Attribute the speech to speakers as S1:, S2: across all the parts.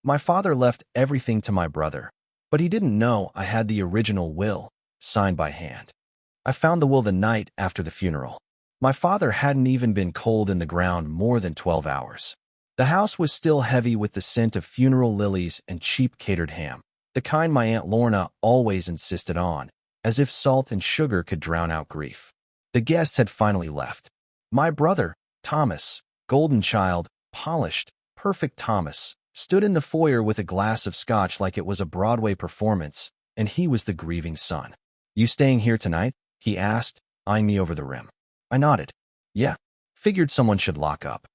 S1: My father left everything to my brother, but he didn't know I had the original will, signed by hand. I found the will the night after the funeral. My father hadn't even been cold in the ground more than 12 hours. The house was still heavy with the scent of funeral lilies and cheap catered ham, the kind my Aunt Lorna always insisted on, as if salt and sugar could drown out grief. The guests had finally left. My brother, Thomas, golden child, polished, perfect Thomas, stood in the foyer with a glass of scotch like it was a Broadway performance, and he was the grieving son. "You staying here tonight?" he asked, eyeing me over the rim. I nodded. "Yeah, figured someone should lock up."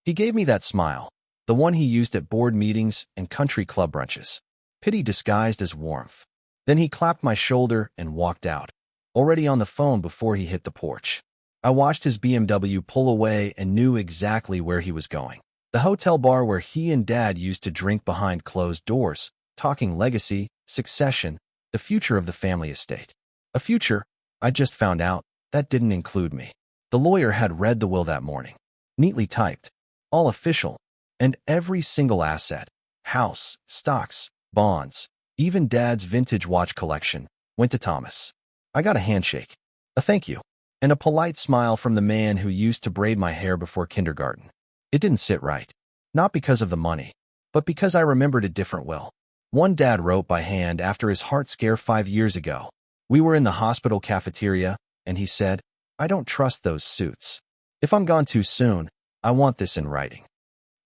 S1: He gave me that smile, the one he used at board meetings and country club brunches. Pity disguised as warmth. Then he clapped my shoulder and walked out, already on the phone before he hit the porch. I watched his BMW pull away and knew exactly where he was going. The hotel bar where he and Dad used to drink behind closed doors, talking legacy, succession, the future of the family estate. A future, I just found out, that didn't include me. The lawyer had read the will that morning. Neatly typed. All official. And every single asset, house, stocks, bonds, even Dad's vintage watch collection, went to Thomas. I got a handshake, a thank you, and a polite smile from the man who used to braid my hair before kindergarten. It didn't sit right. Not because of the money, but because I remembered a different will. One Dad wrote by hand after his heart scare 5 years ago. We were in the hospital cafeteria, and he said, "I don't trust those suits. If I'm gone too soon, I want this in writing."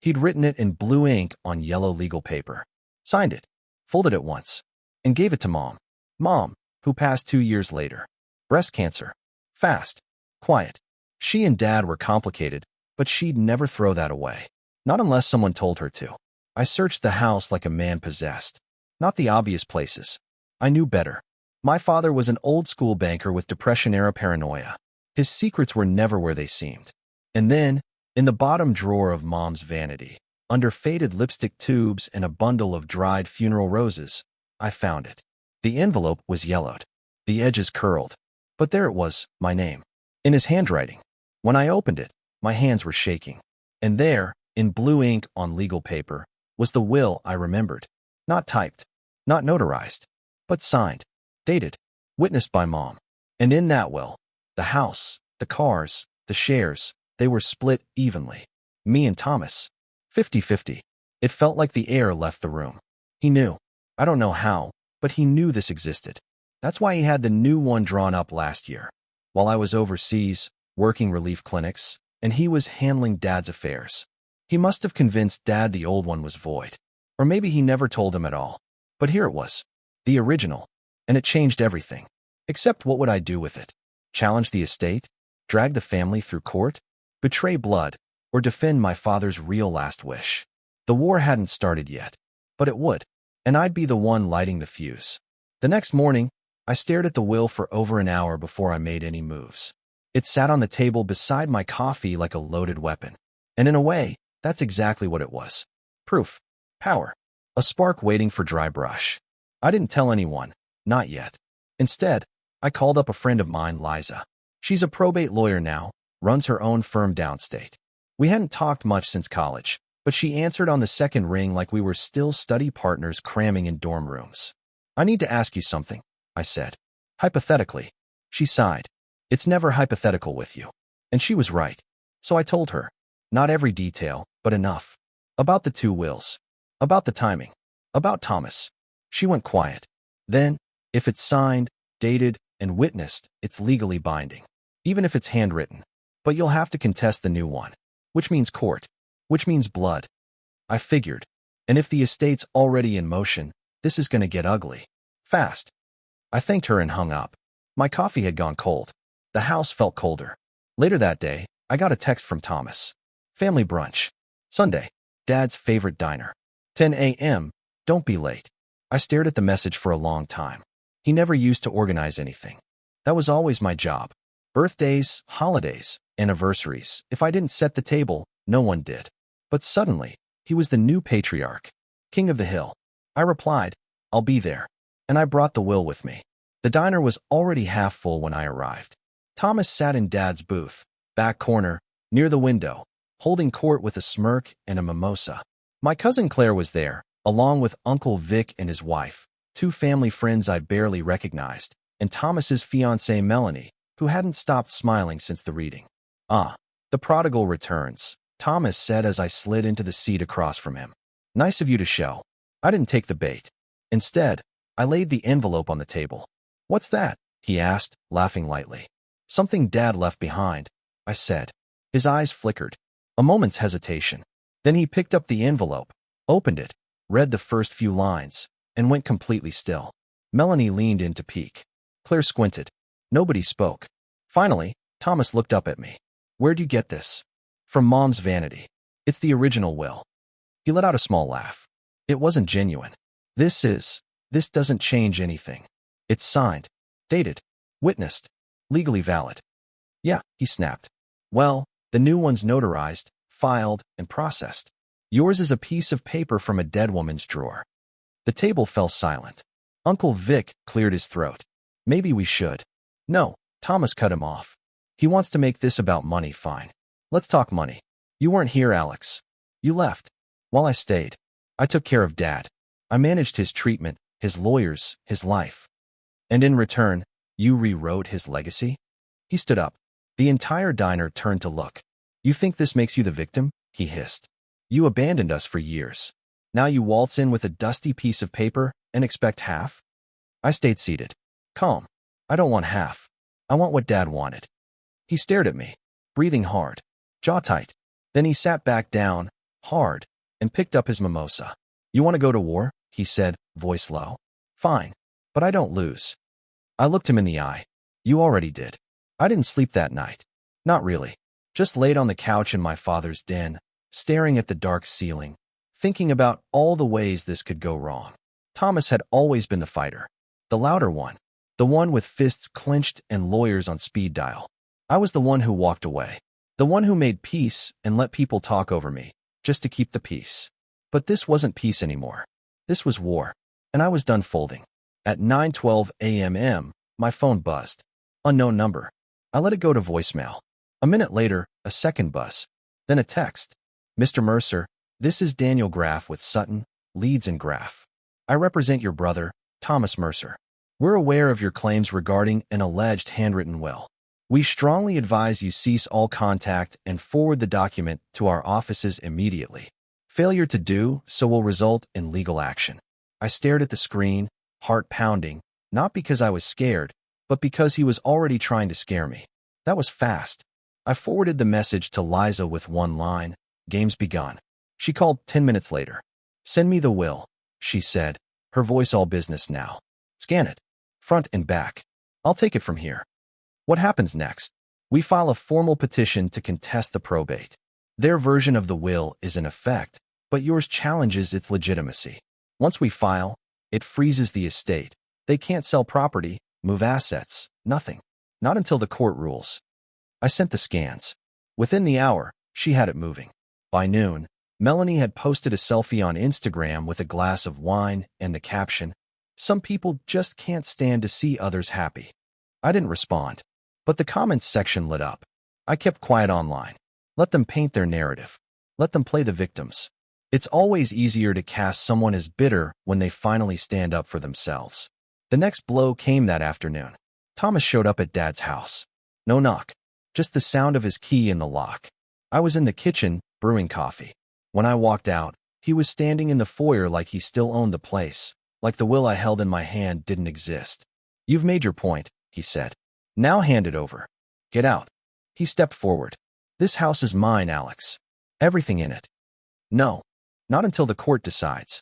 S1: He'd written it in blue ink on yellow legal paper, signed it, folded it once, and gave it to Mom. Mom, who passed 2 years later. Breast cancer. Fast. Quiet. She and Dad were complicated, but she'd never throw that away. Not unless someone told her to. I searched the house like a man possessed. Not the obvious places. I knew better. My father was an old-school banker with Depression-era paranoia. His secrets were never where they seemed. And then, in the bottom drawer of Mom's vanity, under faded lipstick tubes and a bundle of dried funeral roses, I found it. The envelope was yellowed, the edges curled, but there it was, my name, in his handwriting. When I opened it, my hands were shaking. And there, in blue ink on legal paper, was the will I remembered. Not typed, not notarized, but signed, dated, witnessed by Mom. And in that will, the house, the cars, the shares, they were split evenly. Me and Thomas. 50-50. It felt like the air left the room. He knew. I don't know how, but he knew this existed. That's why he had the new one drawn up last year, while I was overseas, working relief clinics, and he was handling Dad's affairs. He must have convinced Dad the old one was void. Or maybe he never told him at all. But here it was. The original. And it changed everything. Except what would I do with it? Challenge the estate? Drag the family through court? Betray blood? Or defend my father's real last wish? The war hadn't started yet. But it would. And I'd be the one lighting the fuse. The next morning, I stared at the will for over an hour before I made any moves. It sat on the table beside my coffee like a loaded weapon. And in a way, that's exactly what it was. Proof. Power. A spark waiting for dry brush. I didn't tell anyone. Not yet. Instead, I called up a friend of mine, Liza. She's a probate lawyer now, runs her own firm downstate. We hadn't talked much since college, but she answered on the second ring like we were still study partners cramming in dorm rooms. "I need to ask you something," I said. "Hypothetically." She sighed. "It's never hypothetical with you." And she was right. So I told her. Not every detail, but enough. About the two wills. About the timing. About Thomas. She went quiet. Then, if it's signed, dated, and witnessed, it's legally binding. Even if it's handwritten. But you'll have to contest the new one. Which means court. Which means blood. I figured. And if the estate's already in motion, this is going to get ugly. Fast. I thanked her and hung up. My coffee had gone cold. The house felt colder. Later that day, I got a text from Thomas. Family brunch. Sunday. Dad's favorite diner. 10 a.m. Don't be late. I stared at the message for a long time. He never used to organize anything. That was always my job. Birthdays, holidays, anniversaries. If I didn't set the table, no one did. But suddenly, he was the new patriarch. King of the hill. I replied, "I'll be there." And I brought the will with me. The diner was already half full when I arrived. Thomas sat in Dad's booth, back corner, near the window, holding court with a smirk and a mimosa. My cousin Claire was there, along with Uncle Vic and his wife, two family friends I barely recognized, and Thomas's fiancée Melanie, who hadn't stopped smiling since the reading. "Ah, the prodigal returns," Thomas said as I slid into the seat across from him. "Nice of you to show." I didn't take the bait. Instead, I laid the envelope on the table. "What's that?" he asked, laughing lightly. "Something Dad left behind," I said. His eyes flickered. A moment's hesitation. Then he picked up the envelope, opened it, read the first few lines, and went completely still. Melanie leaned in to peek. Claire squinted. Nobody spoke. Finally, Thomas looked up at me. "Where'd you get this?" "From Mom's vanity. It's the original will." He let out a small laugh. "It wasn't genuine. This doesn't change anything. It's signed, dated, witnessed, legally valid." "Yeah," he snapped. "Well, the new one's notarized, filed, and processed. Yours is a piece of paper from a dead woman's drawer." The table fell silent. Uncle Vic cleared his throat. "Maybe we should." "No," Thomas cut him off. "He wants to make this about money, fine. Let's talk money. You weren't here, Alex. You left. While I stayed, I took care of Dad. I managed his treatment, his lawyers, his life. And in return, you rewrote his legacy?" He stood up. The entire diner turned to look. "You think this makes you the victim?" he hissed. "You abandoned us for years. Now you waltz in with a dusty piece of paper and expect half?" I stayed seated. Calm. "I don't want half. I want what Dad wanted." He stared at me, breathing hard, jaw tight. Then he sat back down, hard, and picked up his mimosa. "You want to go to war?" he said, voice low. "Fine. But I don't lose." I looked him in the eye. "You already did." I didn't sleep that night. Not really. Just laid on the couch in my father's den, staring at the dark ceiling, thinking about all the ways this could go wrong. Thomas had always been the fighter, the louder one, the one with fists clenched and lawyers on speed dial. I was the one who walked away, the one who made peace and let people talk over me, just to keep the peace. But this wasn't peace anymore. This was war, and I was done folding. At 9:12 a.m., my phone buzzed. Unknown number. I let it go to voicemail. A minute later, a second buzz. Then a text. "Mr. Mercer, this is Daniel Graff with Sutton, Leeds and Graff. I represent your brother, Thomas Mercer. We're aware of your claims regarding an alleged handwritten will. We strongly advise you cease all contact and forward the document to our offices immediately. Failure to do so will result in legal action." I stared at the screen, heart pounding, not because I was scared, but because he was already trying to scare me. That was fast. I forwarded the message to Liza with one line, "Game's begun." She called 10 minutes later. "Send me the will," she said, her voice all business now. "Scan it, front and back. I'll take it from here." What happens next? We file a formal petition to contest the probate. Their version of the will is in effect, but yours challenges its legitimacy. Once we file, it freezes the estate. They can't sell property, move assets, nothing. Not until the court rules. I sent the scans. Within the hour, she had it moving. By noon, Melanie had posted a selfie on Instagram with a glass of wine and the caption, "Some people just can't stand to see others happy." I didn't respond, but the comments section lit up. I kept quiet online. Let them paint their narrative. Let them play the victims. It's always easier to cast someone as bitter when they finally stand up for themselves. The next blow came that afternoon. Thomas showed up at Dad's house. No knock, just the sound of his key in the lock. I was in the kitchen, brewing coffee. When I walked out, he was standing in the foyer like he still owned the place, like the will I held in my hand didn't exist. "You've made your point," he said. "Now hand it over. Get out." He stepped forward. "This house is mine, Alex. Everything in it." "No, not until the court decides."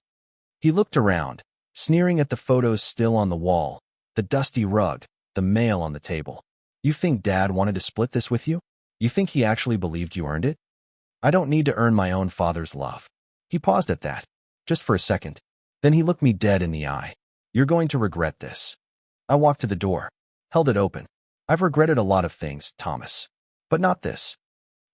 S1: He looked around, sneering at the photos still on the wall, the dusty rug, the mail on the table. "You think Dad wanted to split this with you? You think he actually believed you earned it?" "I don't need to earn my own father's love." He paused at that, just for a second. Then he looked me dead in the eye. "You're going to regret this." I walked to the door, held it open. "I've regretted a lot of things, Thomas. But not this."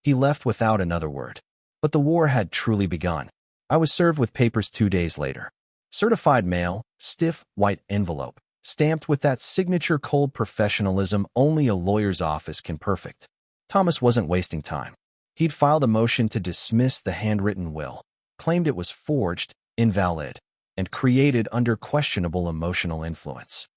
S1: He left without another word. But the war had truly begun. I was served with papers 2 days later. Certified mail, stiff, white envelope, stamped with that signature cold professionalism only a lawyer's office can perfect. Thomas wasn't wasting time. He'd filed a motion to dismiss the handwritten will, claimed it was forged, invalid, and created under questionable emotional influence.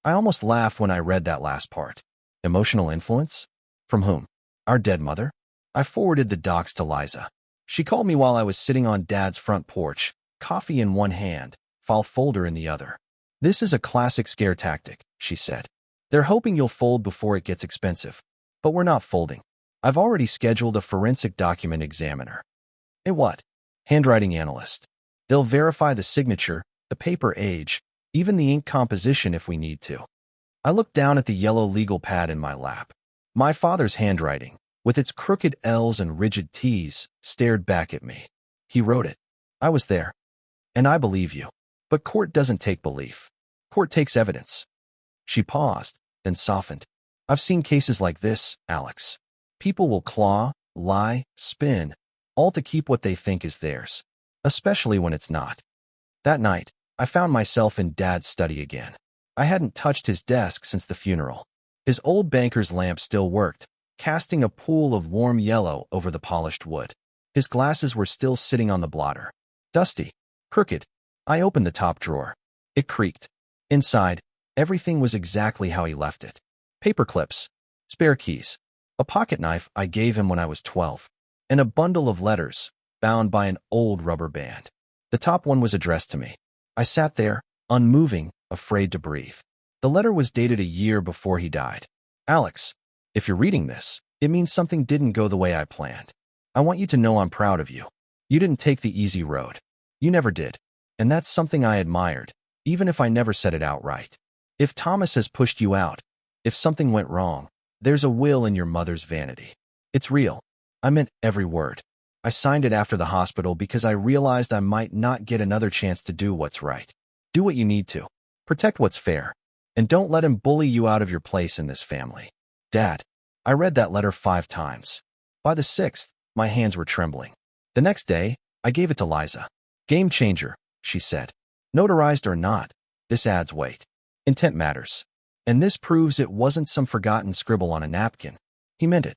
S1: I almost laughed when I read that last part. Emotional influence? From whom? Our dead mother? I forwarded the docs to Liza. She called me while I was sitting on Dad's front porch, coffee in one hand, file folder in the other. "This is a classic scare tactic," she said. "They're hoping you'll fold before it gets expensive. But we're not folding. I've already scheduled a forensic document examiner." "A what?" "Handwriting analyst. They'll verify the signature, the paper age, even the ink composition if we need to." I looked down at the yellow legal pad in my lap. My father's handwriting, with its crooked L's and rigid T's, stared back at me. He wrote it. I was there. "And I believe you. But court doesn't take belief. Court takes evidence." She paused, then softened. "I've seen cases like this, Alex. People will claw, lie, spin, all to keep what they think is theirs, especially when it's not." That night, I found myself in Dad's study again. I hadn't touched his desk since the funeral. His old banker's lamp still worked, casting a pool of warm yellow over the polished wood. His glasses were still sitting on the blotter. Dusty, crooked. I opened the top drawer. It creaked. Inside, everything was exactly how he left it. Paper clips, spare keys, a pocket knife I gave him when I was 12, and a bundle of letters, bound by an old rubber band. The top one was addressed to me. I sat there, unmoving, afraid to breathe. The letter was dated a year before he died. "Alex, if you're reading this, it means something didn't go the way I planned. I want you to know I'm proud of you. You didn't take the easy road. You never did. And that's something I admired, even if I never said it outright. If Thomas has pushed you out, if something went wrong, there's a will in your mother's vanity. It's real." I meant every word. I signed it after the hospital because I realized I might not get another chance to do what's right. Do what you need to. Protect what's fair. And don't let him bully you out of your place in this family. Dad. I read that letter 5 times. By the 6th, my hands were trembling. The next day, I gave it to Liza. "Game changer," she said. "Notarized or not, this adds weight. Intent matters. And this proves it wasn't some forgotten scribble on a napkin." He meant it.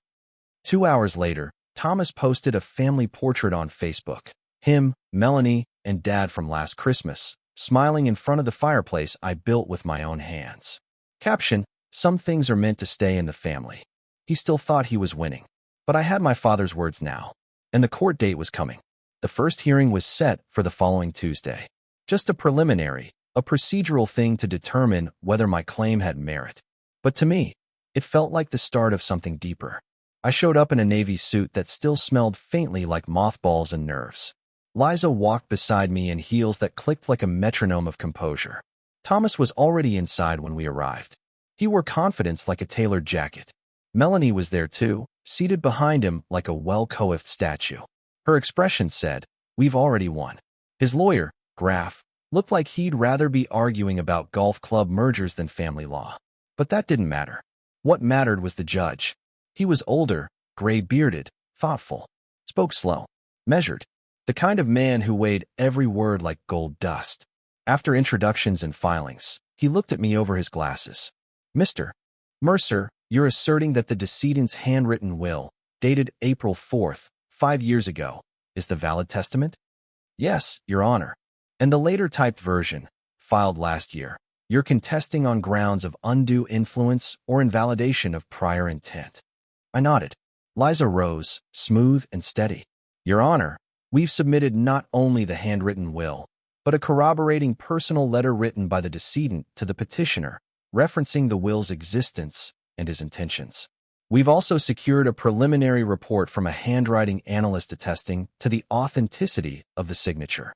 S1: 2 hours later, Thomas posted a family portrait on Facebook. Him, Melanie, and Dad from last Christmas, smiling in front of the fireplace I built with my own hands. Caption: "Some things are meant to stay in the family." He still thought he was winning. But I had my father's words now, and the court date was coming. The first hearing was set for the following Tuesday. Just a preliminary, a procedural thing to determine whether my claim had merit. But to me, it felt like the start of something deeper. I showed up in a navy suit that still smelled faintly like mothballs and nerves. Liza walked beside me in heels that clicked like a metronome of composure. Thomas was already inside when we arrived. He wore confidence like a tailored jacket. Melanie was there too, seated behind him like a well-coiffed statue. Her expression said, "We've already won." His lawyer, Graff, looked like he'd rather be arguing about golf club mergers than family law. But that didn't matter. What mattered was the judge. He was older, gray-bearded, thoughtful, spoke slow, measured, the kind of man who weighed every word like gold dust. After introductions and filings, he looked at me over his glasses. "Mr. Mercer, you're asserting that the decedent's handwritten will, dated April 4th, 5 years ago, is the valid testament?" "Yes, Your Honor." "And the later typed version, filed last year, you're contesting on grounds of undue influence or invalidation of prior intent?" I nodded. Liza rose, smooth and steady. "Your Honor, we've submitted not only the handwritten will, but a corroborating personal letter written by the decedent to the petitioner, referencing the will's existence and his intentions. We've also secured a preliminary report from a handwriting analyst attesting to the authenticity of the signature."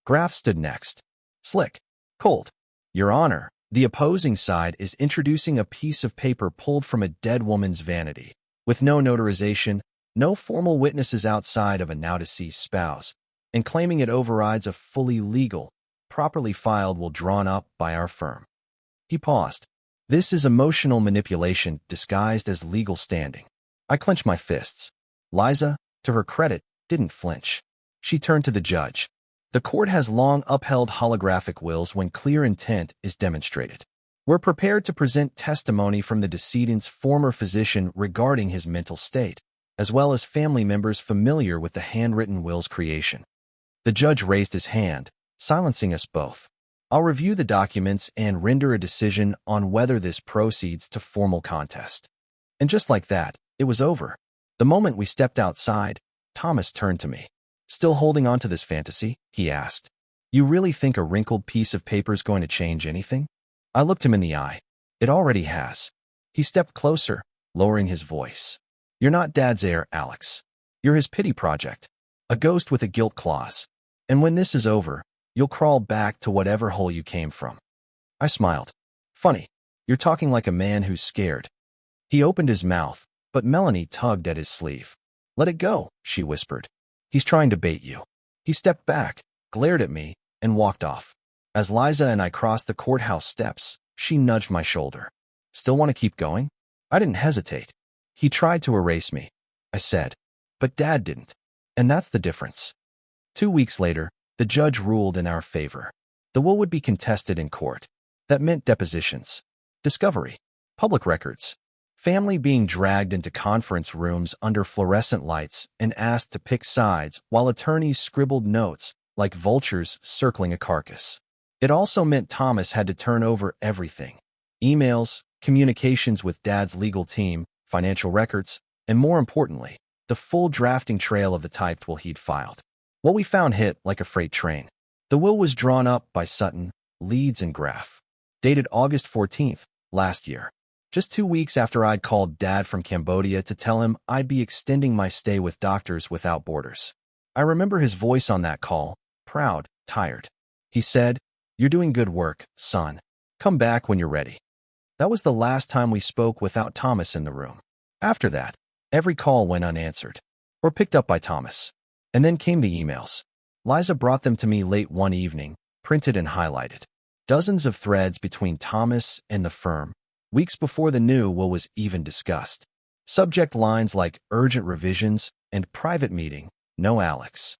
S1: Graff stood next. Slick, cold. "Your Honor, the opposing side is introducing a piece of paper pulled from a dead woman's vanity, with no notarization, no formal witnesses outside of a now-deceased spouse, and claiming it overrides a fully legal, properly filed will drawn up by our firm." He paused. "This is emotional manipulation disguised as legal standing." I clenched my fists. Liza, to her credit, didn't flinch. She turned to the judge. "The court has long upheld holographic wills when clear intent is demonstrated. We're prepared to present testimony from the decedent's former physician regarding his mental state, as well as family members familiar with the handwritten will's creation." The judge raised his hand, silencing us both. I'll review the documents and render a decision on whether this proceeds to formal contest. And just like that, it was over. The moment we stepped outside, Thomas turned to me. Still holding on to this fantasy? He asked. You really think a wrinkled piece of paper is going to change anything? I looked him in the eye. It already has. He stepped closer, lowering his voice. You're not Dad's heir, Alex. You're his pity project. A ghost with a guilt clause. And when this is over, you'll crawl back to whatever hole you came from. I smiled. Funny. You're talking like a man who's scared. He opened his mouth, but Melanie tugged at his sleeve. Let it go, she whispered. He's trying to bait you. He stepped back, glared at me, and walked off. As Liza and I crossed the courthouse steps, she nudged my shoulder. Still want to keep going? I didn't hesitate. He tried to erase me, I said. But Dad didn't. And that's the difference. 2 weeks later, the judge ruled in our favor. The will would be contested in court. That meant depositions, discovery, public records, family being dragged into conference rooms under fluorescent lights and asked to pick sides while attorneys scribbled notes like vultures circling a carcass. It also meant Thomas had to turn over everything. Emails, communications with Dad's legal team, financial records, and more importantly, the full drafting trail of the typed will he'd filed. What we found hit like a freight train. The will was drawn up by Sutton, Leeds, and Graff. Dated August 14th, last year. Just 2 weeks after I'd called Dad from Cambodia to tell him I'd be extending my stay with Doctors Without Borders. I remember his voice on that call, proud, tired. He said, You're doing good work, son. Come back when you're ready. That was the last time we spoke without Thomas in the room. After that, every call went unanswered, or picked up by Thomas. And then came the emails. Liza brought them to me late one evening, printed and highlighted. Dozens of threads between Thomas and the firm, weeks before the new will was even discussed. Subject lines like urgent revisions and private meeting, no Alex.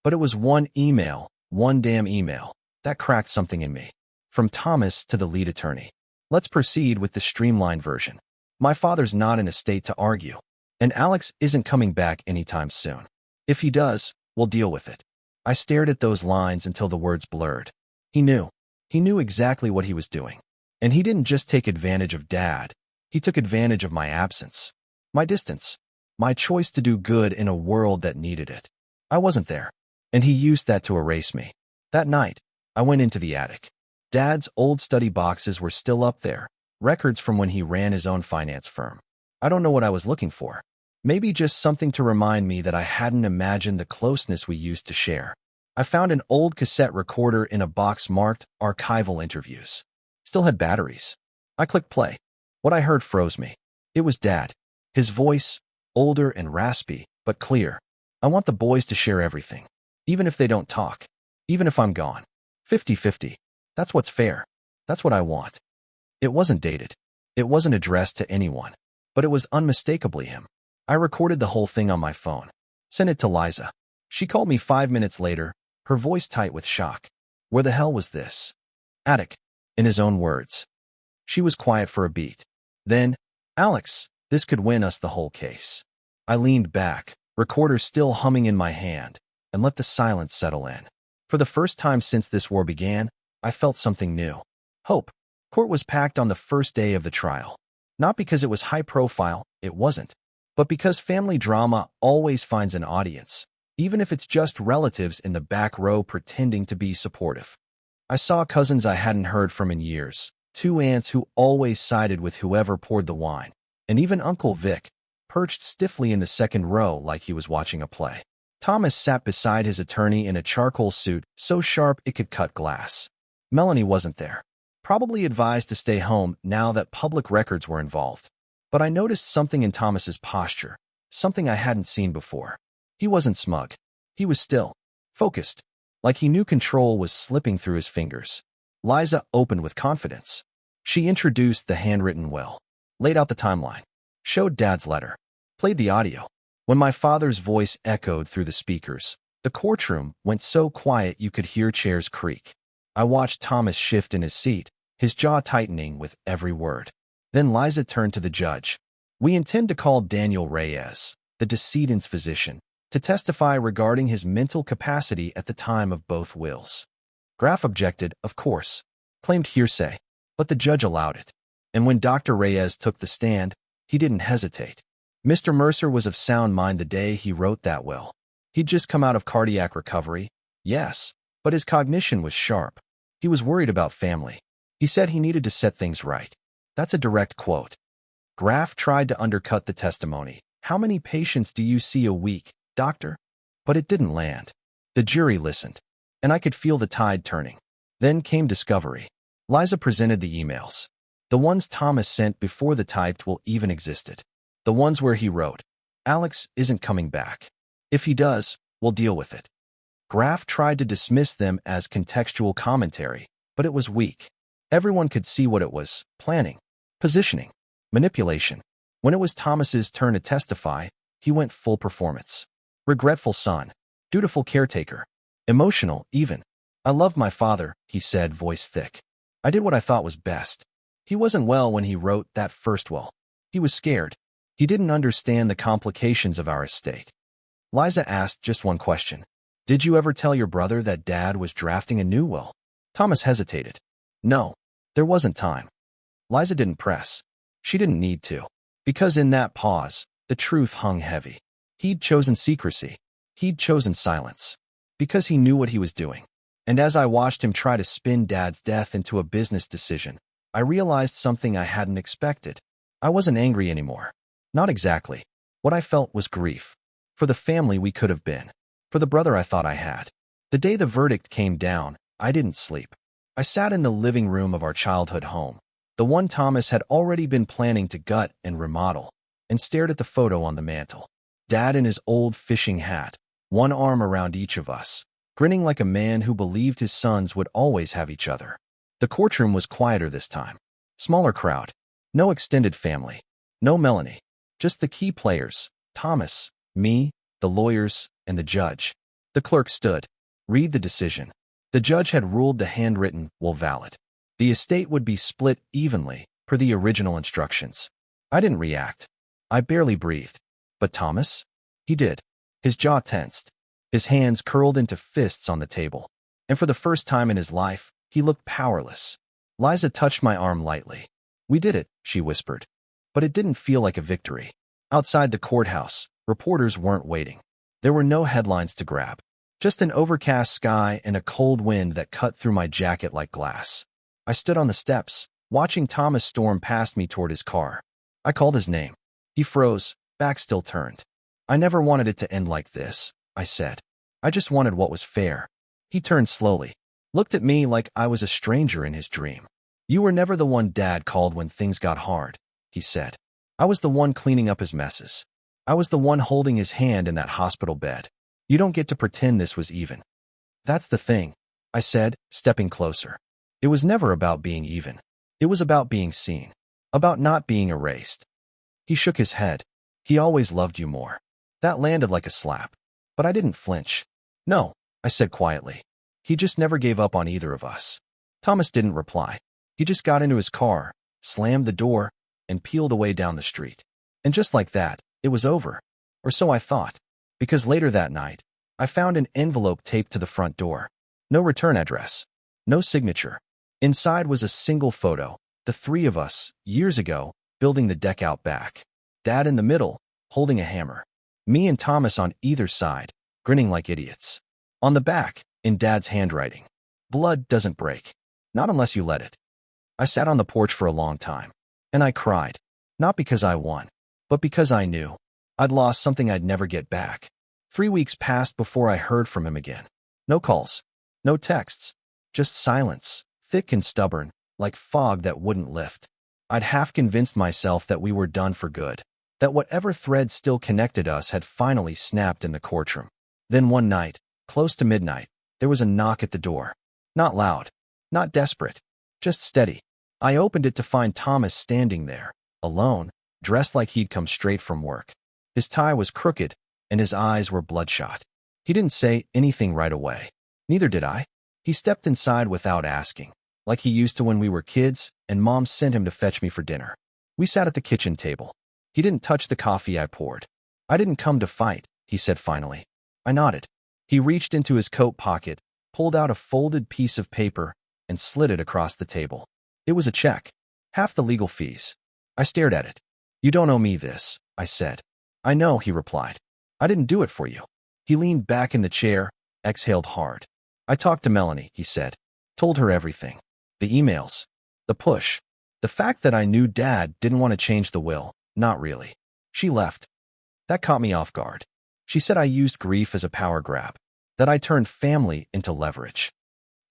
S1: But it was one damn email, that cracked something in me. From Thomas to the lead attorney. Let's proceed with the streamlined version. My father's not in a state to argue, and Alex isn't coming back anytime soon. If he does, we'll deal with it. I stared at those lines until the words blurred. He knew. He knew exactly what he was doing. And he didn't just take advantage of Dad. He took advantage of my absence, my distance, my choice to do good in a world that needed it. I wasn't there, and he used that to erase me. That night, I went into the attic. Dad's old study boxes were still up there, records from when he ran his own finance firm. I don't know what I was looking for. Maybe just something to remind me that I hadn't imagined the closeness we used to share. I found an old cassette recorder in a box marked Archival Interviews. Still had batteries. I clicked play. What I heard froze me. It was Dad. His voice, older and raspy, but clear. I want the boys to share everything. Even if they don't talk. Even if I'm gone. 50-50. That's what's fair. That's what I want. It wasn't dated. It wasn't addressed to anyone. But it was unmistakably him. I recorded the whole thing on my phone. Sent it to Liza. She called me 5 minutes later, her voice tight with shock. Where the hell was this? Attic. In his own words. She was quiet for a beat. Then, Alex, this could win us the whole case. I leaned back, recorder still humming in my hand, and let the silence settle in. For the first time since this war began, I felt something new. Hope. Court was packed on the first day of the trial. Not because it was high profile, it wasn't. But because family drama always finds an audience, even if it's just relatives in the back row pretending to be supportive. I saw cousins I hadn't heard from in years, 2 aunts who always sided with whoever poured the wine, and even Uncle Vic, perched stiffly in the second row like he was watching a play. Thomas sat beside his attorney in a charcoal suit so sharp it could cut glass. Melanie wasn't there, probably advised to stay home now that public records were involved. But I noticed something in Thomas's posture, something I hadn't seen before. He wasn't smug. He was still, focused, like he knew control was slipping through his fingers. Liza opened with confidence. She introduced the handwritten will, laid out the timeline, showed Dad's letter, played the audio. When my father's voice echoed through the speakers, the courtroom went so quiet you could hear chairs creak. I watched Thomas shift in his seat, his jaw tightening with every word. Then Liza turned to the judge. We intend to call Daniel Reyes, the decedent's physician, to testify regarding his mental capacity at the time of both wills. Graf objected, of course, claimed hearsay, but the judge allowed it. And when Dr. Reyes took the stand, he didn't hesitate. Mr. Mercer was of sound mind the day he wrote that will. He'd just come out of cardiac recovery, yes, but his cognition was sharp. He was worried about family. He said he needed to set things right. That's a direct quote. Graf tried to undercut the testimony. How many patients do you see a week, doctor? But it didn't land. The jury listened, and I could feel the tide turning. Then came discovery. Liza presented the emails. The ones Thomas sent before the typed will even existed. The ones where he wrote, "Alex isn't coming back. If he does, we'll deal with it." Graf tried to dismiss them as contextual commentary, but it was weak. Everyone could see what it was: planning, positioning, manipulation. When it was Thomas's turn to testify, he went full performance. Regretful son, dutiful caretaker, emotional even. "I loved my father," he said, voice thick. "I did what I thought was best." He wasn't well when he wrote that first will. He was scared. He didn't understand the complications of our estate. Liza asked just one question. "Did you ever tell your brother that Dad was drafting a new will?" Thomas hesitated. "No, there wasn't time." Liza didn't press. She didn't need to. Because in that pause, the truth hung heavy. He'd chosen secrecy. He'd chosen silence. Because he knew what he was doing. And as I watched him try to spin Dad's death into a business decision, I realized something I hadn't expected. I wasn't angry anymore. Not exactly. What I felt was grief. For the family we could have been. For the brother I thought I had. The day the verdict came down, I didn't sleep. I sat in the living room of our childhood home, the one Thomas had already been planning to gut and remodel, and stared at the photo on the mantel. Dad in his old fishing hat, one arm around each of us, grinning like a man who believed his sons would always have each other. The courtroom was quieter this time. Smaller crowd. No extended family. No Melanie. Just the key players, Thomas, me, the lawyers, and the judge. The clerk stood. "Read the decision." The judge had ruled the handwritten will valid. The estate would be split evenly, per the original instructions. I didn't react. I barely breathed. But Thomas? He did. His jaw tensed. His hands curled into fists on the table. And for the first time in his life, he looked powerless. Liza touched my arm lightly. "We did it," she whispered. But it didn't feel like a victory. Outside the courthouse, reporters weren't waiting. There were no headlines to grab. Just an overcast sky and a cold wind that cut through my jacket like glass. I stood on the steps, watching Thomas storm past me toward his car. I called his name. He froze, back still turned. "I never wanted it to end like this," I said. "I just wanted what was fair." He turned slowly, looked at me like I was a stranger in his dream. "You were never the one Dad called when things got hard," he said. "I was the one cleaning up his messes. I was the one holding his hand in that hospital bed. You don't get to pretend this was even." "That's the thing," I said, stepping closer. "It was never about being even. It was about being seen. About not being erased." He shook his head. "He always loved you more." That landed like a slap. But I didn't flinch. "No," I said quietly. "He just never gave up on either of us." Thomas didn't reply. He just got into his car, slammed the door, and peeled away down the street. And just like that, it was over. Or so I thought. Because later that night, I found an envelope taped to the front door. No return address. No signature. Inside was a single photo, the three of us, years ago, building the deck out back. Dad in the middle, holding a hammer. Me and Thomas on either side, grinning like idiots. On the back, in Dad's handwriting, "Blood doesn't break. Not unless you let it." I sat on the porch for a long time. And I cried. Not because I won, but because I knew I'd lost something I'd never get back. 3 weeks passed before I heard from him again. No calls. No texts. Just silence, thick and stubborn, like fog that wouldn't lift. I'd half convinced myself that we were done for good, that whatever thread still connected us had finally snapped in the courtroom. Then one night, close to midnight, there was a knock at the door. Not loud, not desperate, just steady. I opened it to find Thomas standing there, alone, dressed like he'd come straight from work. His tie was crooked, and his eyes were bloodshot. He didn't say anything right away. Neither did I. He stepped inside without asking, like he used to when we were kids, and Mom sent him to fetch me for dinner. We sat at the kitchen table. He didn't touch the coffee I poured. "I didn't come to fight," he said finally. I nodded. He reached into his coat pocket, pulled out a folded piece of paper and slid it across the table. It was a check, half the legal fees. I stared at it. "You don't owe me this," I said. "I know," he replied. "I didn't do it for you." He leaned back in the chair, exhaled hard. "I talked to Melanie," he said. "Told her everything. The emails. The push. The fact that I knew Dad didn't want to change the will. Not really. She left. That caught me off guard. She said I used grief as a power grab. That I turned family into leverage."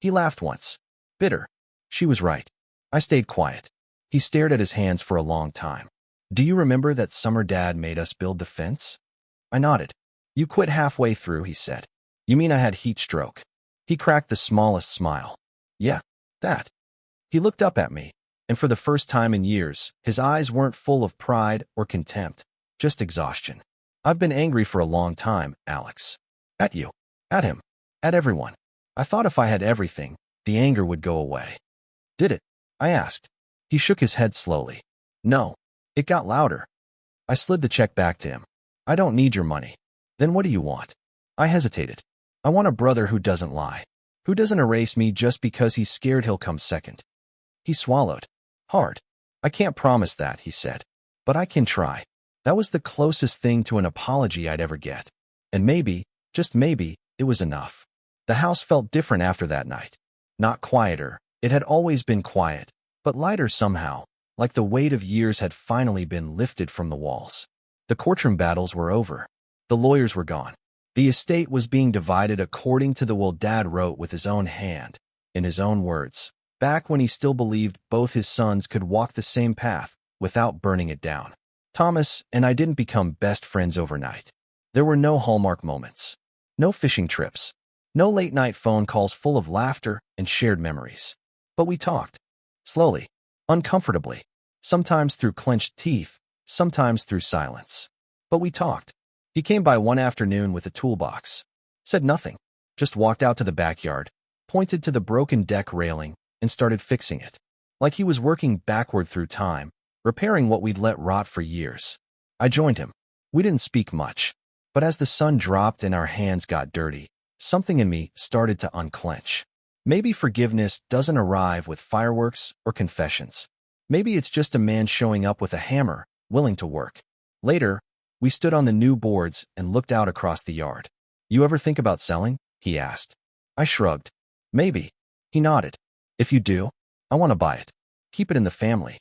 S1: He laughed once. Bitter. She was right. I stayed quiet. He stared at his hands for a long time. "Do you remember that summer Dad made us build the fence?" I nodded. "You quit halfway through," he said. "You mean I had heat stroke?" He cracked the smallest smile. "Yeah, that." He looked up at me, and for the first time in years, his eyes weren't full of pride or contempt, just exhaustion. "I've been angry for a long time, Alex. At you. At him. At everyone. I thought if I had everything, the anger would go away." "Did it?" I asked. He shook his head slowly. "No. It got louder." I slid the check back to him. "I don't need your money." "Then what do you want?" I hesitated. "I want a brother who doesn't lie, who doesn't erase me just because he's scared he'll come second." He swallowed. Hard. "I can't promise that," he said. "But I can try." That was the closest thing to an apology I'd ever get. And maybe, just maybe, it was enough. The house felt different after that night. Not quieter. It had always been quiet, but lighter somehow, like the weight of years had finally been lifted from the walls. The courtroom battles were over. The lawyers were gone. The estate was being divided according to the will Dad wrote with his own hand, in his own words, back when he still believed both his sons could walk the same path without burning it down. Thomas and I didn't become best friends overnight. There were no hallmark moments, no fishing trips, no late-night phone calls full of laughter and shared memories. But we talked. Slowly, uncomfortably, sometimes through clenched teeth, sometimes through silence. But we talked. He came by one afternoon with a toolbox. Said nothing. Just walked out to the backyard, pointed to the broken deck railing, and started fixing it. Like he was working backward through time, repairing what we'd let rot for years. I joined him. We didn't speak much. But as the sun dropped and our hands got dirty, something in me started to unclench. Maybe forgiveness doesn't arrive with fireworks or confessions. Maybe it's just a man showing up with a hammer, willing to work. Later, we stood on the new boards and looked out across the yard. "You ever think about selling?" he asked. I shrugged. "Maybe." He nodded. "If you do, I want to buy it. Keep it in the family."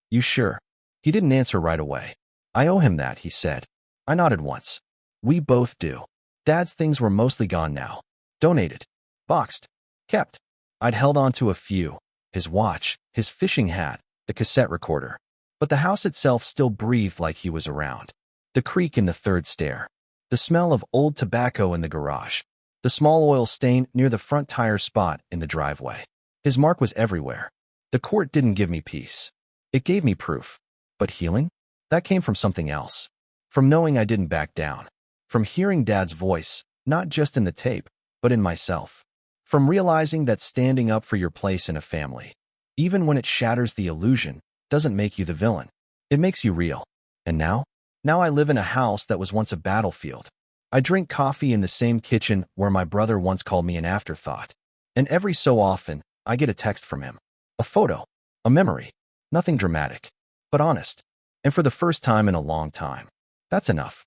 S1: "You sure?" He didn't answer right away. "I owe him that," he said. I nodded once. "We both do." Dad's things were mostly gone now. Donated. Boxed. Kept. I'd held on to a few. His watch, his fishing hat, the cassette recorder. But the house itself still breathed like he was around. The creak in the third stair. The smell of old tobacco in the garage. The small oil stain near the front tire spot in the driveway. His mark was everywhere. The court didn't give me peace. It gave me proof. But healing? That came from something else. From knowing I didn't back down. From hearing Dad's voice, not just in the tape, but in myself. From realizing that standing up for your place in a family, even when it shatters the illusion, doesn't make you the villain. It makes you real. And now? Now I live in a house that was once a battlefield. I drink coffee in the same kitchen where my brother once called me an afterthought. And every so often, I get a text from him. A photo. A memory. Nothing dramatic. But honest. And for the first time in a long time. That's enough.